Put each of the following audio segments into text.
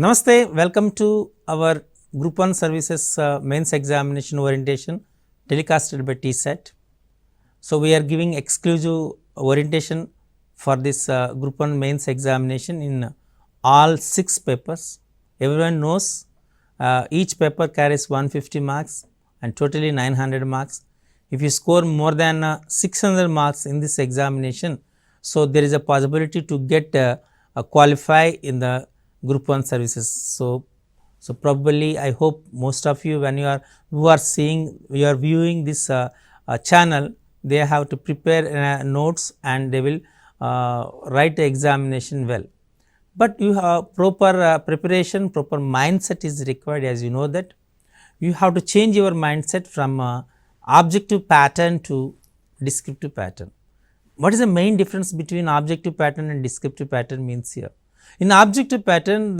Namaste, welcome to our Group 1 Services Mains Examination Orientation telecasted by TSAT. So, we are giving exclusive orientation for this Group 1 Mains Examination in all 6 papers. Everyone knows each paper carries 150 marks and totally 900 marks. If you score more than 600 marks in this examination, so there is a possibility to get qualify in the Group 1 services. So probably I hope most of you, when you are viewing this channel, they have to prepare notes and they will write the examination well. But you have proper preparation, proper mindset is required. As you know that you have to change your mindset from objective pattern to descriptive pattern. What is the main difference between objective pattern and descriptive pattern means here? In objective pattern,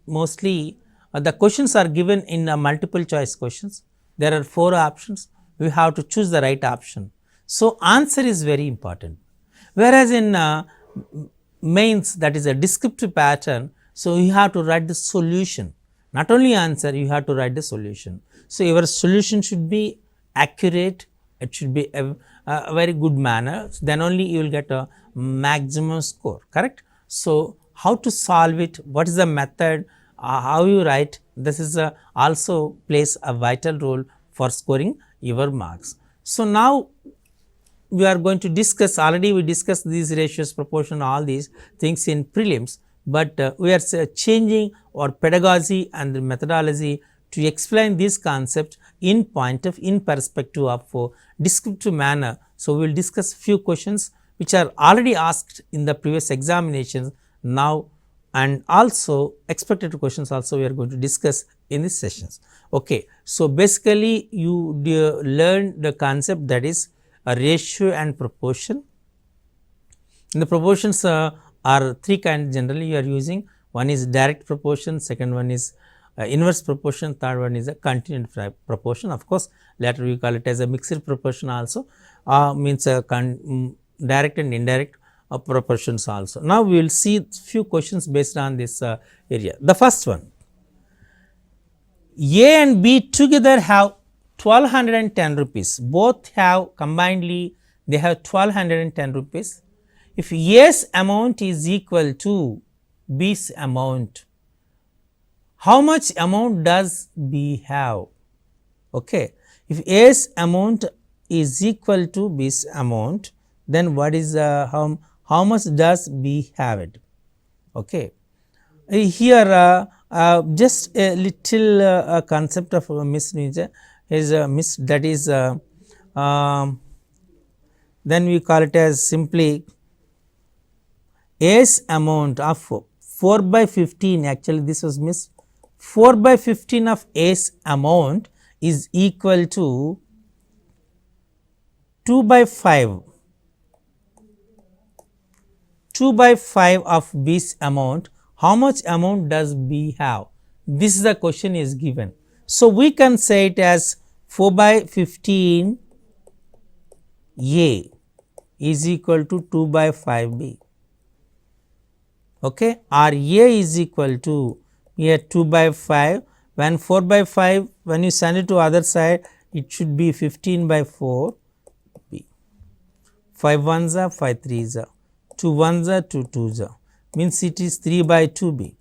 mostly the questions are given in multiple choice questions. There are 4 options. We have to choose the right option. So, answer is very important. Whereas in mains, that is a descriptive pattern, so you have to write the solution. Not only answer, you have to write the solution. So, your solution should be accurate, it should be a very good manner, then only you will get a maximum score, correct. So, how to solve it, what is the method, how you write, this is also plays a vital role for scoring your marks. So, now we are going to discuss, already we discussed these ratios, proportion, all these things in prelims, but we are changing our pedagogy and the methodology to explain this concept in perspective of descriptive manner. So, we will discuss few questions which are already asked in the previous examinations now, and also expected questions also we are going to discuss in these sessions. Okay. So, basically you learn the concept, that is a ratio and proportion. And the proportions are 3 kinds generally you are using. One is direct proportion, second one is inverse proportion, third one is a continued proportion. Of course, later we call it as a mixed proportion also, means direct and indirect proportions also. Now, we will see few questions based on this area. The first one, A and B together have 1210 rupees, both have combinedly they have 1210 rupees. If A's amount is equal to B's amount, how much amount does B have? Okay. If A's amount is equal to B's amount, then what is how much does B have it? Okay. Here just a little concept of 𝗧 is that is then we call it as simply A's amount of 4 by 15, actually this was missed. 4 by 15 of A's amount is equal to 2 by 5. 2 by 5 of B's amount. How much amount does B have? This is the question is given. So, we can say it as 4 by 15 A is equal to 2 by 5 B. Okay. Or A is equal to here 2 by 5, when 4 by 5, when you send it to other side, it should be 15 by 4 B. 5 1s are 5 3s are 2 1s are 2 2s are, means it is 3 by 2 B.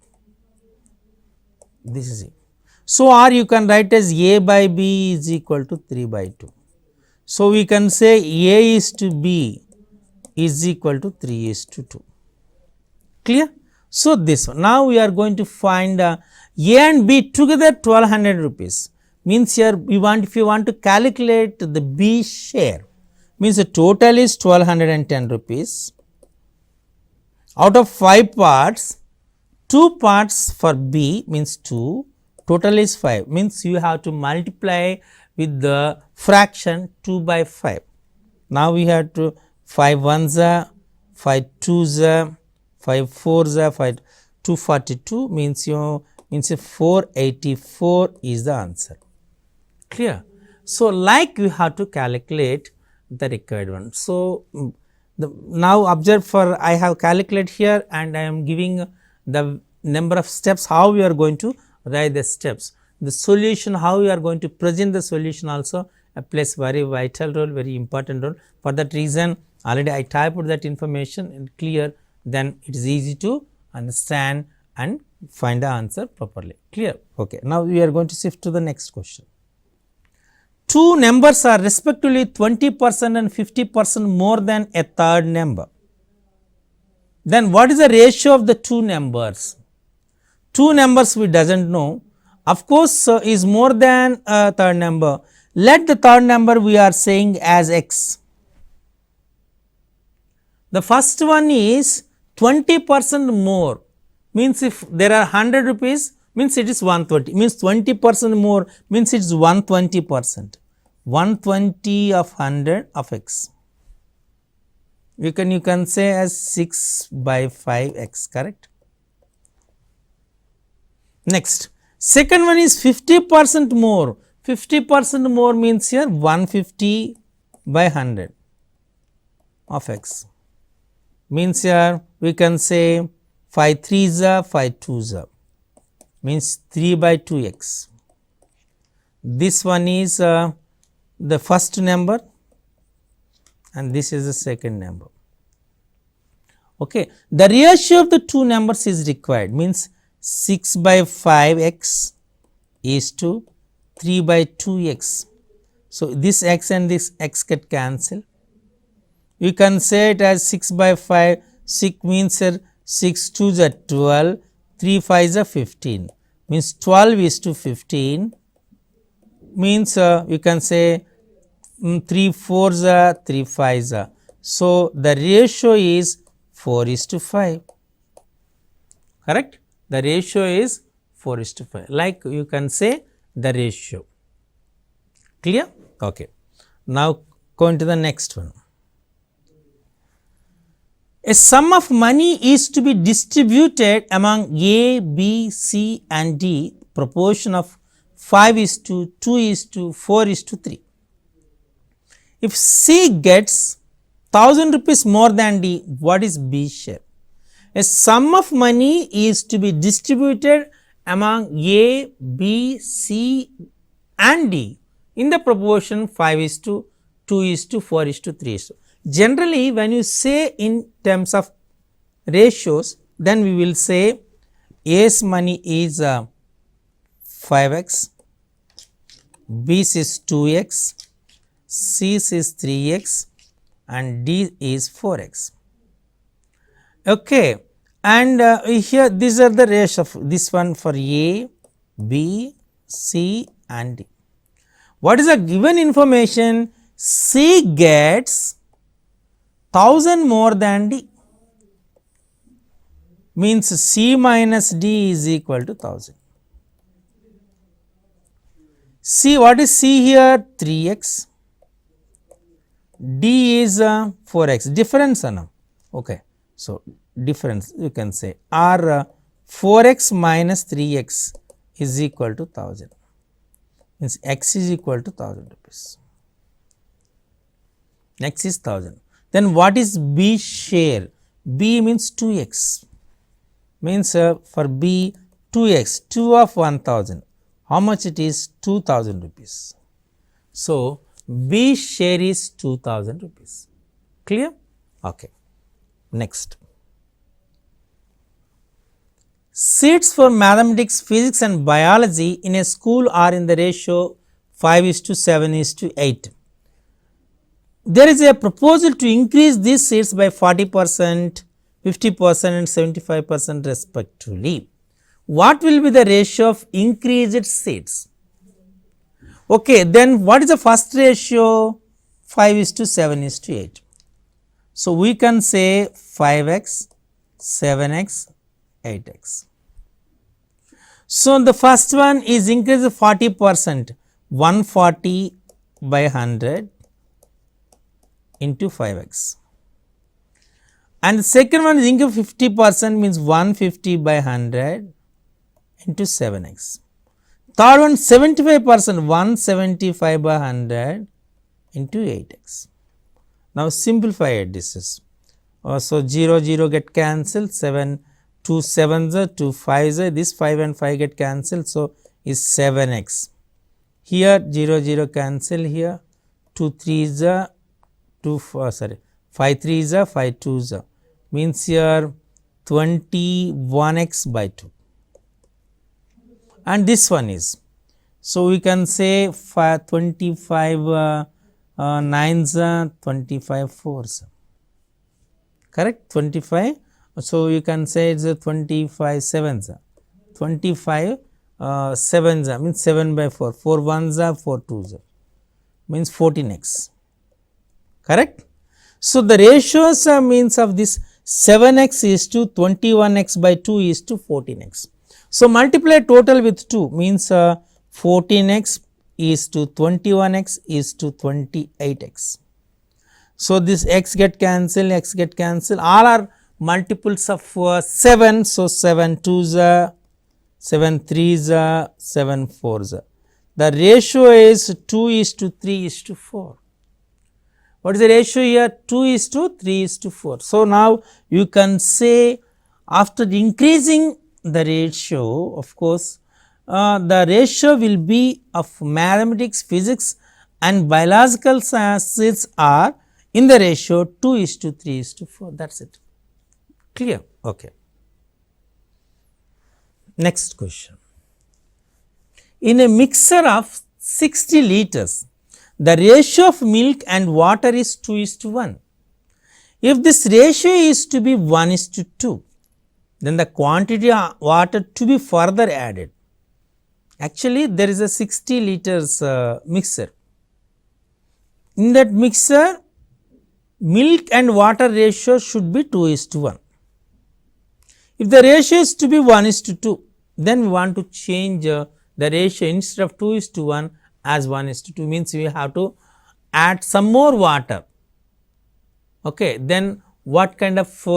This is it. So, or you can write as A by B is equal to 3 by 2. So, we can say A is to B is equal to 3 is to 2. Clear? So, this one. Now, we are going to find A and B together 1200 rupees, means here we want, if you want to calculate the B share, means the total is 1210 rupees. Out of 5 parts, 2 parts for B means 2, total is 5, means you have to multiply with the fraction 2 by 5. Now, we have to 5 1s are 5 2s are 5 4s are 5 242, means 484 is the answer. Clear? So, like you have to calculate the required one. So, now observe, for I have calculated here and I am giving the number of steps, how we are going to write the steps. The solution, how we are going to present the solution also plays very vital role, very important role. For that reason, already I typed that information in clear, then it is easy to understand and find the answer properly. Clear? Okay. Now, we are going to shift to the next question. Two numbers are respectively 20% and 50% more than a third number. Then what is the ratio of the two numbers? Two numbers we doesn't know. Of course, is more than a third number. Let the third number we are saying as x. The first one is 20% more, means if there are 100 rupees, means it is 120, means 20% more, means it is 120%. 120 of 100 of x. You can say as 6 by 5 x, correct? Next, second one is 50% more. 50% more means here 150 by 100 of x. Means here we can say 5 3s 5 2s, means 3 by 2x. This one is the first number and this is the second number. Okay. The ratio of the two numbers is required, means 6 by 5x is to 3 by 2x. So, this x and this x get cancelled. You can say it as 6 by 5, 6 means 6 2s are 12, 3 5s are 15, means 12 is to 15, means you can say 3 4s are 3 5s are. So, the ratio is 4:5, correct? The ratio is 4:5, like you can say the ratio. Clear? Okay. Now, going to the next one. A sum of money is to be distributed among A, B, C and D, proportion of 5:2, 2:4, 4:3. If C gets 1000 rupees more than D, what is B's share? A sum of money is to be distributed among A, B, C and D in the proportion 5:2, 2:4, 3:. Generally, when you say in terms of ratios, then we will say A's money is 5x, B's is 2x, C's is 3x and D is 4x. Okay. And here these are the ratio of this one for A, B, C and D. What is the given information? C gets 1000 more than D, means C minus D is equal to 1000. C, what is C here? 3x, D is 4x, difference now. Okay. So, difference you can say, or 4x minus 3x is equal to 1000, means x is equal to 1000 rupees. Next is 1000. Then what is B's share? B means 2x, means for B 2x, 2 of 1000, how much it is? 2000 rupees. So, B's share is 2000 rupees. Clear? Okay. Next. Seats for mathematics, physics and biology in a school are in the ratio 5:7:8. There is a proposal to increase these seats by 40%, 50% and 75% respectively. What will be the ratio of increased seats? Okay, then what is the first ratio? 5:7:8. So, we can say 5x, 7x, 8x. So, the first one is increase 40%, 140 by 100 into 5x. And the second one is increase 50%, means 150 by 100 into 7x. Third one 75%, 175 by 100 into 8x. Now, simplify it, this is. So, 0 0 get cancelled, 7 2 7s are 2 5s are, this 5 and 5 get cancelled, so is 7x. Here 0 0 cancel here, 2 3s are 2 5 3s are 5 2s are, means here 21x by 2, and this one is, so we can say 25 9s are 25 4s, correct, 25. So you can say it's a 25 7s, 25 7s means 7 by 4, 4 1s 4 2s means 14x, correct. So the ratios means of this 7x is to 21x by 2 is to 14x. So multiply total with 2 means 14x is to 21x is to 28x. So this x get cancelled, x get cancelled, all are multiples of 7. So 7 2s are, 7 3s are, 7 4s are. The ratio is 2 is to 3 is to 4. What is the ratio here? 2 is to 3 is to 4. So now you can say after increasing the ratio, of course, the ratio will be of mathematics, physics and biological sciences are in the ratio 2 is to 3 is to 4. That is it. Clear? Okay. Next question. In a mixture of 60 liters, the ratio of milk and water is 2 is to 1. If this ratio is to be 1 is to 2, then the quantity of water to be further added. Actually, there is a 60 liters mixture. In that mixture, milk and water ratio should be 2 is to 1. If the ratio is to be 1 is to 2, then we want to change the ratio instead of 2 is to 1 as 1 is to 2, means we have to add some more water. Okay, then what kind of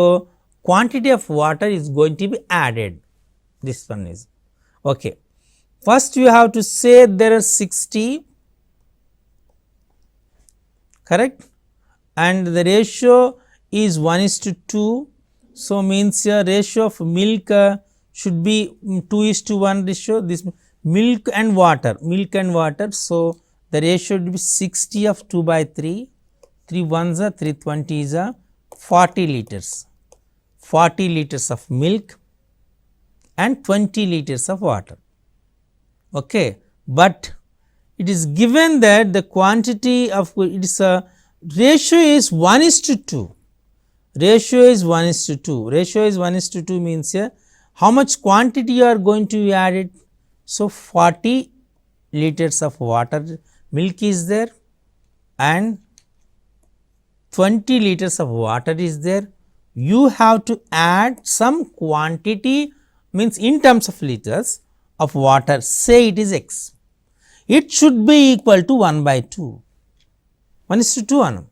quantity of water is going to be added? This one is okay. First you have to say there are 60, correct, and the ratio is 1 is to 2. So means here ratio of milk should be 2 is to 1 ratio, this milk and water. So the ratio would be 60 of 2 by 3, 3 1s are 3 20s are 40 liters, 40 liters of milk and 20 liters of water. Okay, but it is given that the quantity of it is a ratio is 1 is to 2. Ratio is 1 is to 2. Ratio is 1 is to 2 means here how much quantity you are going to add it. So 40 liters of water, milk is there and 20 liters of water is there. You have to add some quantity, means in terms of liters of water, say it is x. It should be equal to 1 by 2, 1 is to 2 1.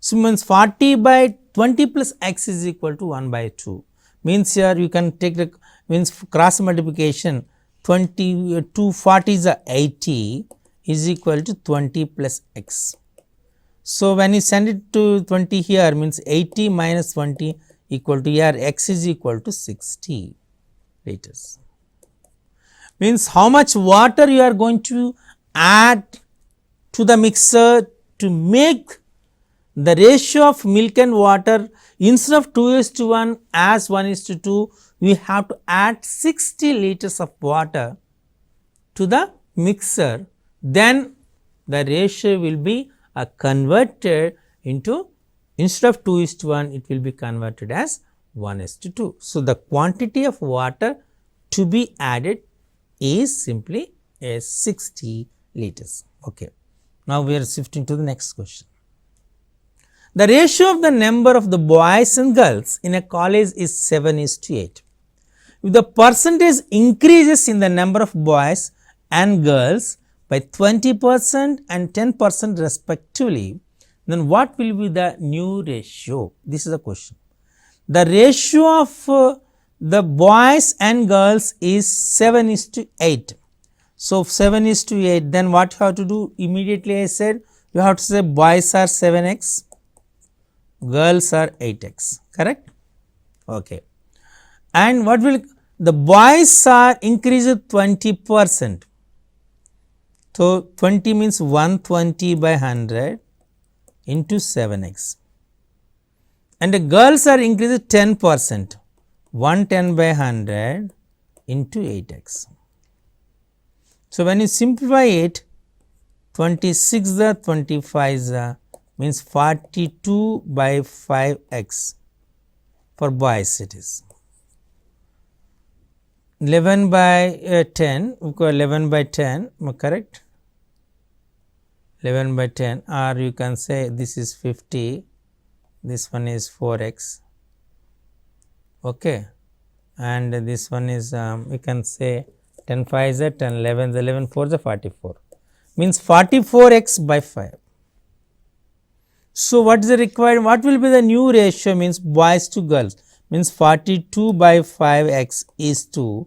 So means 40 by 20 plus x is equal to 1 by 2, means here you can take the means cross multiplication, 20 2 40s are 80 is equal to 20 plus x. So when you send it to 20 here, means 80 minus 20 equal to here x is equal to 60 liters. Means how much water you are going to add to the mixer to make the ratio of milk and water instead of 2 is to 1 as 1 is to 2, we have to add 60 liters of water to the mixer, then the ratio will be converted into, instead of 2 is to 1, it will be converted as 1 is to 2. So, the quantity of water to be added is simply a 60 liters. Okay. Now, we are shifting to the next question. The ratio of the number of the boys and girls in a college is 7 is to 8. If the percentage increases in the number of boys and girls by 20% and 10% respectively, then what will be the new ratio? This is the question. The ratio of the boys and girls is 7 is to 8. So, 7 is to 8, then what you have to do? Immediately I said you have to say boys are 7x, girls are 8x, correct? Okay. and what will the boys are increased 20%. So, 20 means 120 by 100 into 7x, and the girls are increased 10%, 110 by 100 into 8x. So, when you simplify it, 26 the 25 the means 42 by 5x for boys it is. 11 by 10 equal 11 by 10, correct? 11 by 10, or you can say this is 50, this one is 4x, okay, and this one is we can say 10 5 is 10, 11 is 11, 4 is 44, means 44x by 5. So, what is the required, what will be the new ratio, means boys to girls, means 42 by 5x is to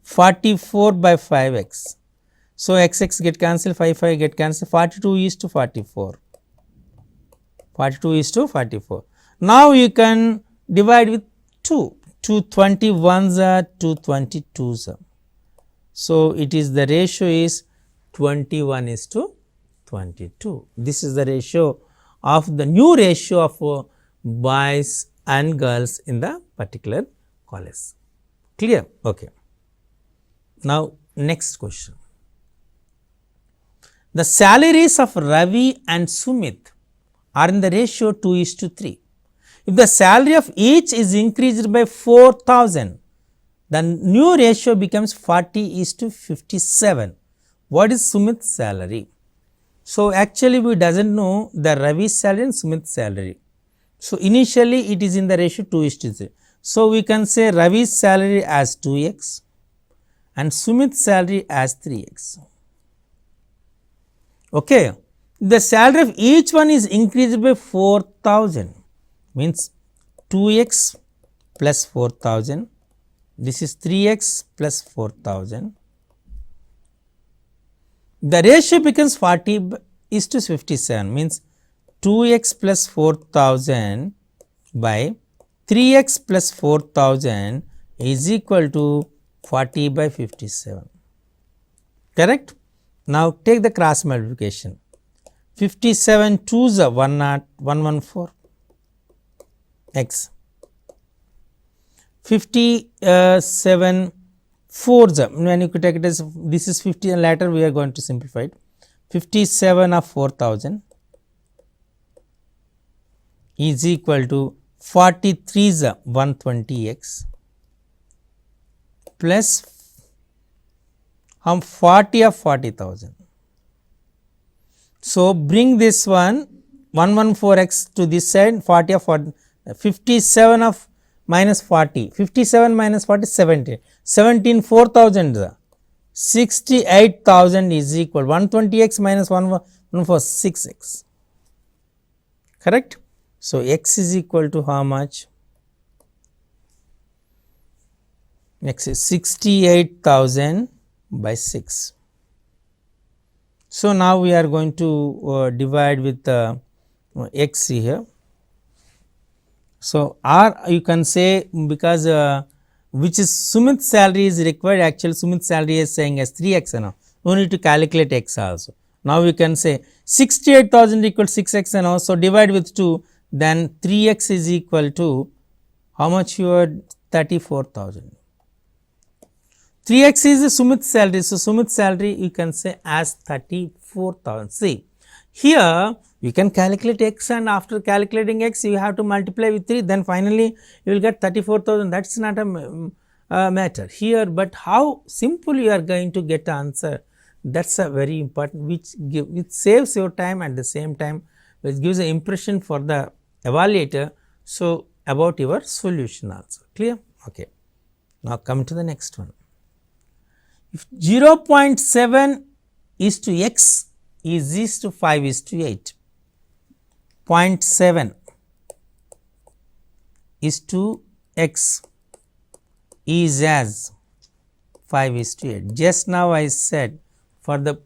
44 by 5x. So, x get cancelled, 5 get cancelled, 42 is to 44, 42 is to 44. Now, you can divide with 2, 221s are 222s. So, it is the ratio is 21 is to 22. This is the ratio of the new ratio of boys and girls in the particular college. Clear? Okay. Now, next question. The salaries of Ravi and Sumit are in the ratio 2 is to 3. If the salary of each is increased by 4,000, the new ratio becomes 40 is to 57. What is Sumit's salary? So, actually we doesn't know the Ravi's salary and Sumit's salary. So, initially it is in the ratio 2 is to 3. So, we can say Ravi's salary as 2x and Sumit's salary as 3x. Okay. The salary of each one is increased by 4,000, means 2x plus 4,000, this is 3x plus 4,000. The ratio becomes 40 is to 57, means 2x plus 4,000 by 3x plus 4,000 is equal to 40 by 57, correct? Now, take the cross multiplication, 57 2s are 114 x, 57 4s, when you take it as this is 50 and later we are going to simplify it, 57 of 4,000 is equal to 43s 120x plus 40 of 40,000. So, bring this one 114x to this side, 40 of 40, 57 of minus 40, 57 minus 40 17, 17 4,000, 68,000 is equal 120x minus 114 6x, correct. So, x is equal to how much? X is 68,000 by 6. So, now we are going to divide with x here. So, or you can say because which is Sumit's salary is required, actually Sumit's salary is saying as 3x now, no need to calculate x also. Now, we can say 68,000 equal 6x and also divide with 2, then 3x is equal to how much your 34,000. 3x is the Sumit's salary. So, Sumit's salary you can say as 34,000. See, here you can calculate x and after calculating x you have to multiply with 3, then finally you will get 34,000. That is not a matter here, but how simple you are going to get answer, that is a very important, which saves your time at the same time, which gives an impression for the evaluator. So, about your solution also, clear? Okay. Now, come to the next one. If 0.7 is to x is to 5 is to 8, 0.7 is to x is as 5 is to 8. Just now I said for the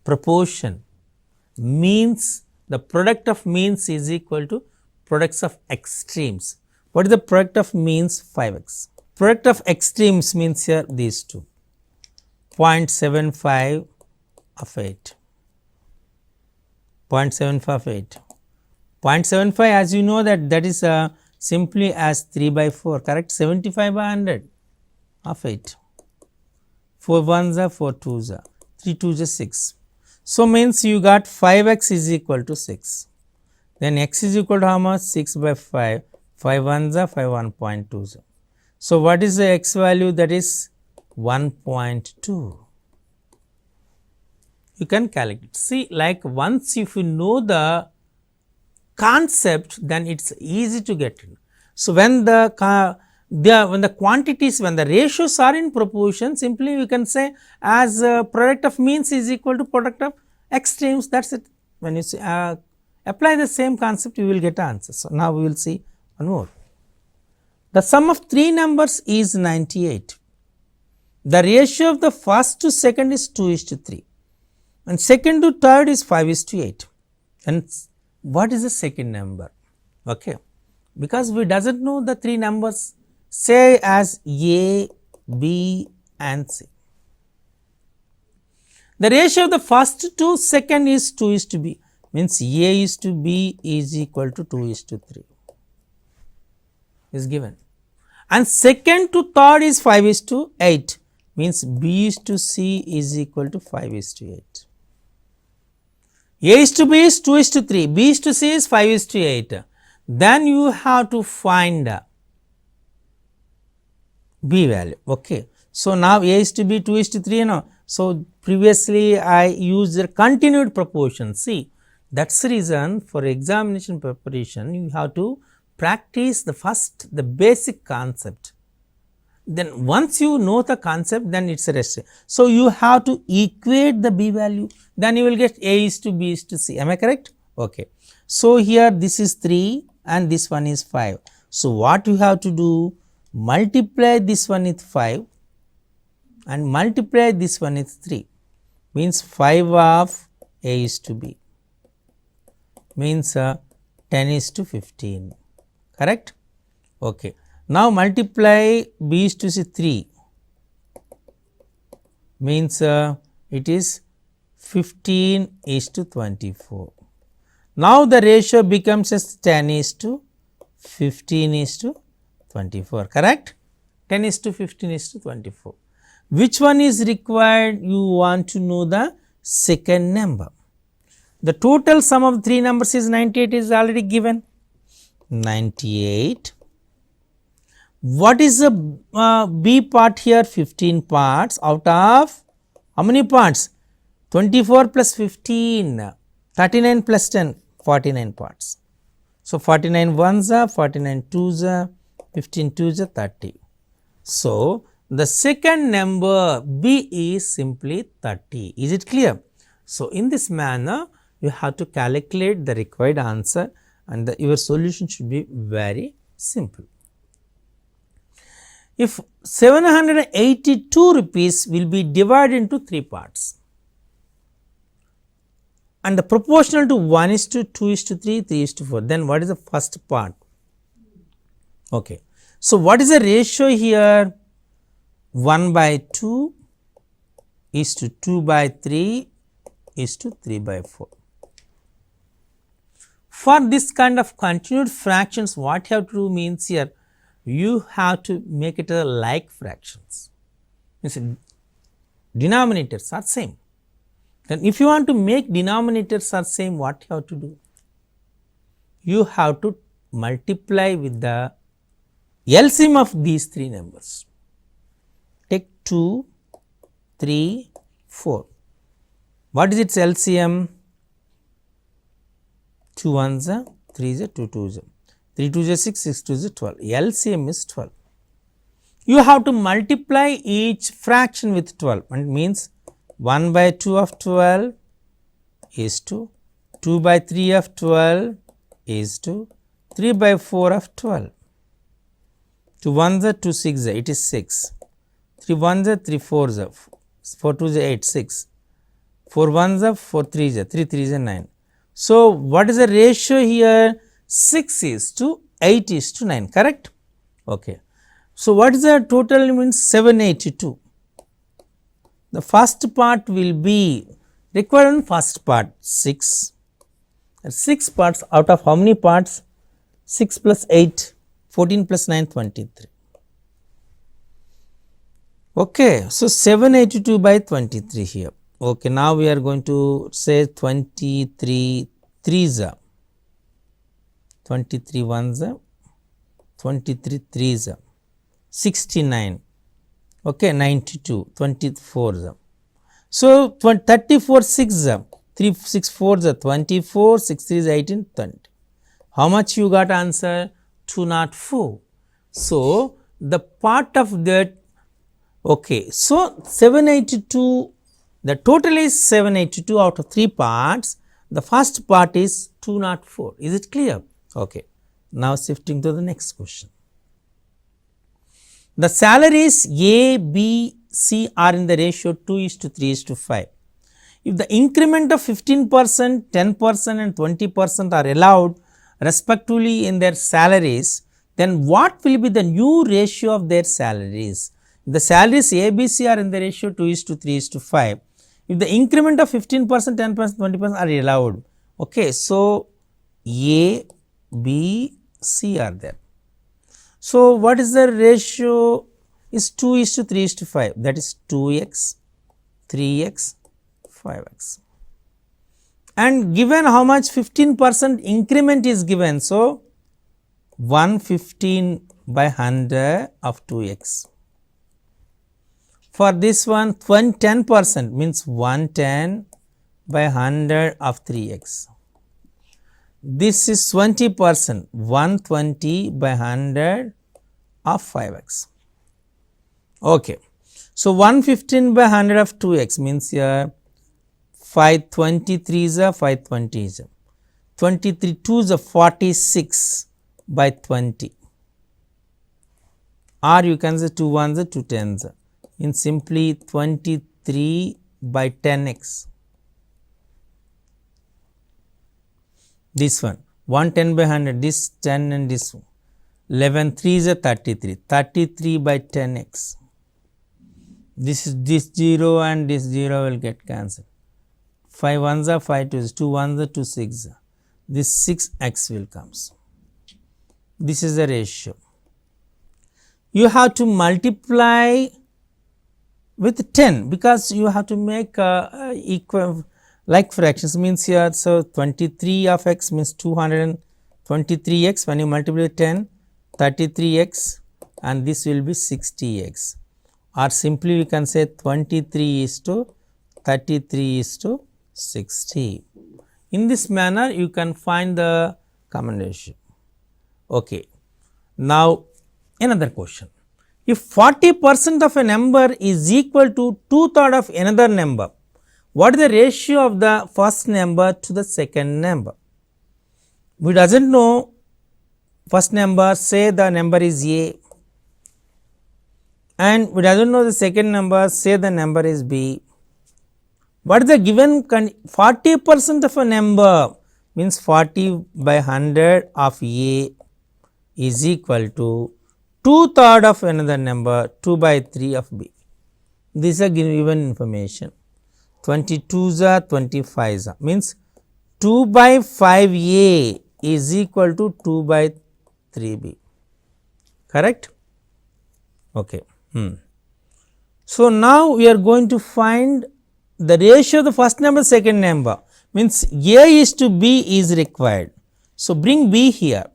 proportion means, the product of means is equal to products of extremes. What is the product of means? 5x. product of extremes means here these two, 0.75 of 8, 0.75 of 8. 0.75 as you know that is simply as 3 by 4, correct, 75 by 100 of 8, 4 ones are 4 twos are, 3 twos are 6. So, means you got 5x is equal to 6, then x is equal to how much, 6 by 5, 5 ones are 5, 1.2. So, what is the x value, that is 1.2. You can calculate. See, like once if you know the concept, then it is easy to get it. So, when the quantities, when the ratios are in proportion, simply we can say as product of means is equal to product of extremes, that is it. When you say, apply the same concept, you will get answer. So, now we will see one more. The sum of three numbers is 98. The ratio of the first to second is 2:3 and second to third is 5:8. And what is the second number? Okay. Because we doesn't know the three numbers, say as A, B and C. The ratio of the first to second is 2:B, means A:B is equal to 2:3 is given, and second to third is 5:8, means B:C is equal to 5:8. A:B is 2:3, B:C is 5:8. Then you have to find B value. Okay. So, now A:B 2:3, you know. So, previously I used the continued proportion. See, that is the reason for examination preparation you have to practice the basic concept. Then once you know the concept, then it is a rest. So, you have to equate the B value, then you will get A:B:C. Am I correct? Okay. So, here this is 3 and this one is 5. So, what you have to do? Multiply this one with 5 and multiply this one with 3, means 5 of A:B, means 10:15, correct? Okay. Now, multiply B:C 3, means it is 15:24. Now, the ratio becomes as 10:15:24, correct? 10:15:24. Which one is required? You want to know the second number. The total sum of three numbers is 98, is already given, 98. What is the B part here? 15 parts out of how many parts? 24 plus 15, 39 plus 10, 49 parts. So, 49 ones are, 49 twos are, 15 twos are 30. So, the second number B is simply 30. Is it clear? So, in this manner you have to calculate the required answer and your solution should be very simple. If 782 rupees will be divided into 3 parts and the proportional to 1:2, 2:3, 3:4, then what is the first part? Okay. So, what is the ratio here? 1/2 is to 2/3 is to 3/4. For this kind of continued fractions, what you have to do means here, you have to make it a like fractions, means denominators are same. Then if you want to make denominators are same, what you have to do? You have to multiply with the LCM of these three numbers. Take 2, 3, 4. What is its LCM? 2 ones are, 3 is a, 2 twos are, 3 twos are 6, 6 twos are 12. LCM is 12. You have to multiply each fraction with 12, and it means 1/2 of 12 is to 2/3 of 12 is to 3/4 of 12. 2 ones are 2 6 are, it is 6. 3 ones are 3 4s are, 4 2s are 8, 6. 4 ones are 4 3s are, 3 3s are 9. So, what is the ratio here? 6 is to 8 is to 9, correct? Okay. So, what is the total means 782. The first part will be required in first part 6. 6 parts out of how many parts? 6 plus 8, 14 plus 9, 23. Okay, so 782 by 23 here. Okay, now we are going to say 23 3s, 23 1s, 23 3s, 69. Okay, 92, 24s. So 34 6s, 3 6 4s, 24, 6 3s 18, 20. How much you got answer? 204. So the part of that, okay, so 782, the total is 782 out of 3 parts. The first part is 204. Is it clear? Okay. Now shifting to the next question. The salaries A, B, C are in the ratio 2:3:5. If the increment of 15%, 10% and 20% are allowed respectively in their salaries, then what will be the new ratio of their salaries? If the salaries A, B, C are in the ratio 2:3:5. If the increment of 15%, 10%, 20% are allowed, okay, so A, B, C are there. So what is the ratio? Is 2:3:5, that is 2x, 3x, 5x. And given how much 15% increment is given, so 115 by 100 of 2x. For this one 10% means 110 by 100 of 3x. This is 20%, 120 by 100 of 5x. Okay. So 115 by 100 of 2x means here 523 is a 520 is a 23 2 is a 46 by 20, or you can say 2 1s are 2 10s in simply 23 by 10x. This one 110 by 100, this 10 and this one 11 3 is a 33, 33 by 10x. This is this 0 and this 0 will get cancelled. 5 1s are 5 2s, 2 1s are 2 6s. This 6x will comes. This is the ratio. You have to multiply with 10 because you have to make equal like fractions, means here. So 23 of x means 223x. When you multiply with 10, 33x, and this will be 60x, or simply we can say 23 is to 33 is to 60. In this manner you can find the common ratio. Okay. Now another question. If 40% of a number is equal to 2/3 of another number, what is the ratio of the first number to the second number? We doesn't know first number, say the number is A, and we doesn't know the second number, say the number is B. What is the given 40% of a number means 40 by 100 of A is equal to 2/3 of another number 2 by 3 of B. This is a given information. 22s are 25s are means 2 by 5A is equal to 2 by 3B, correct? Okay. So now we are going to find the ratio of the first number, second number, means A is to B is required. So bring B here.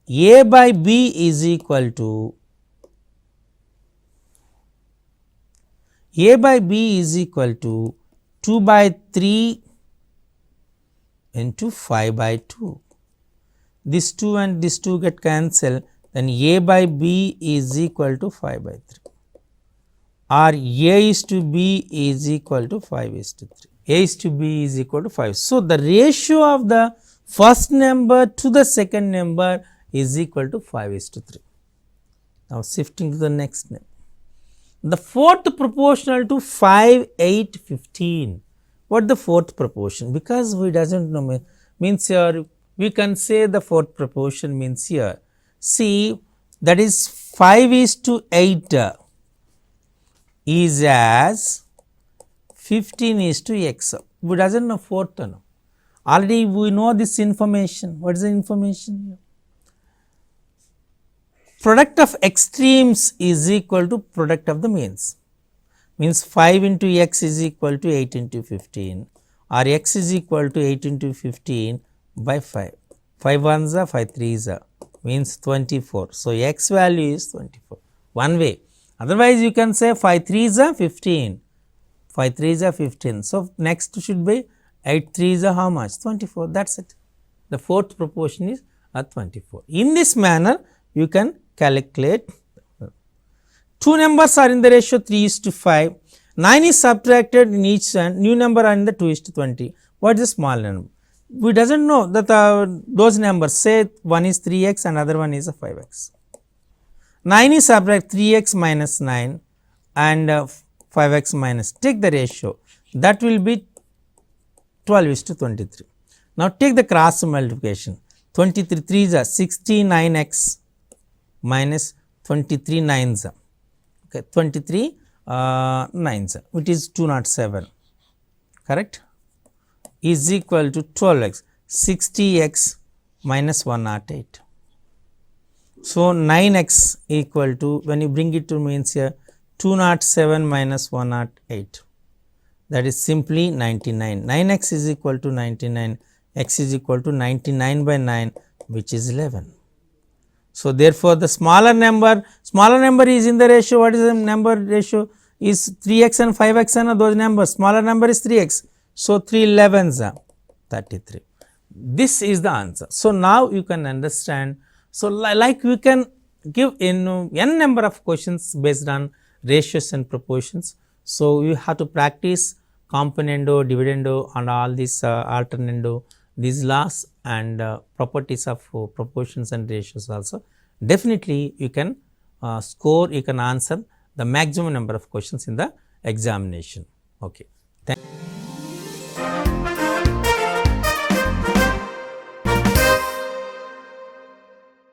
A by B is equal to A by B is equal to 2 by 3 into 5 by 2. This 2 and this 2 get cancelled, then A by B is equal to 5 by 3, or A is to B is equal to 5 is to 3. A is to B is equal to 5. So the ratio of the first number to the second number is equal to 5 is to 3. Now shifting to the next number. The fourth proportional to 5, 8, 15. What the fourth proportion? Because we doesn't know, means here we can say the fourth proportion means here. See, that is 5:8 is as 15:x. We doesn't know fourth term. Already we know this information. What is the information here? Product of extremes is equal to product of the means. Means 5 into x is equal to 8 into 15, or x is equal to 8 into 15 by 5. 5 ones are 5 threes are, means 24. So, x value is 24. One way. Otherwise, you can say 5 threes are 15. 5 threes are 15. So, next should be 8 threes are how much? 24. That is it. The fourth proportion is 24. In this manner, you can calculate. Two numbers are in the ratio 3:5. 9 is subtracted in each end. New number are in the 2:20. What is the small number? We doesn't know that those numbers. Say one is 3x and other one is 5x. 9 is subtract 3x minus 9 and 5x minus. Take the ratio. That will be 12:23. Now take the cross multiplication. 23 3s are 69x minus 23 9s. Okay, 23 9s, which is 207, correct, is equal to 12x, 60x minus 108. So, 9x equal to, when you bring it to means here 207 minus 108, that is simply 99. 9x is equal to 99, x is equal to 99 by 9, which is 11. So, therefore, the smaller number is in the ratio. What is the number ratio? Is 3x and 5x and those numbers. Smaller number is 3x. So, 3 11s are 33. This is the answer. So, now you can understand. So, like we can give in n number of questions based on ratios and proportions. So, you have to practice componendo, dividendo and all these alternando, these laws and properties of proportions and ratios also. Definitely you can score, you can answer the maximum number of questions in the examination. Okay.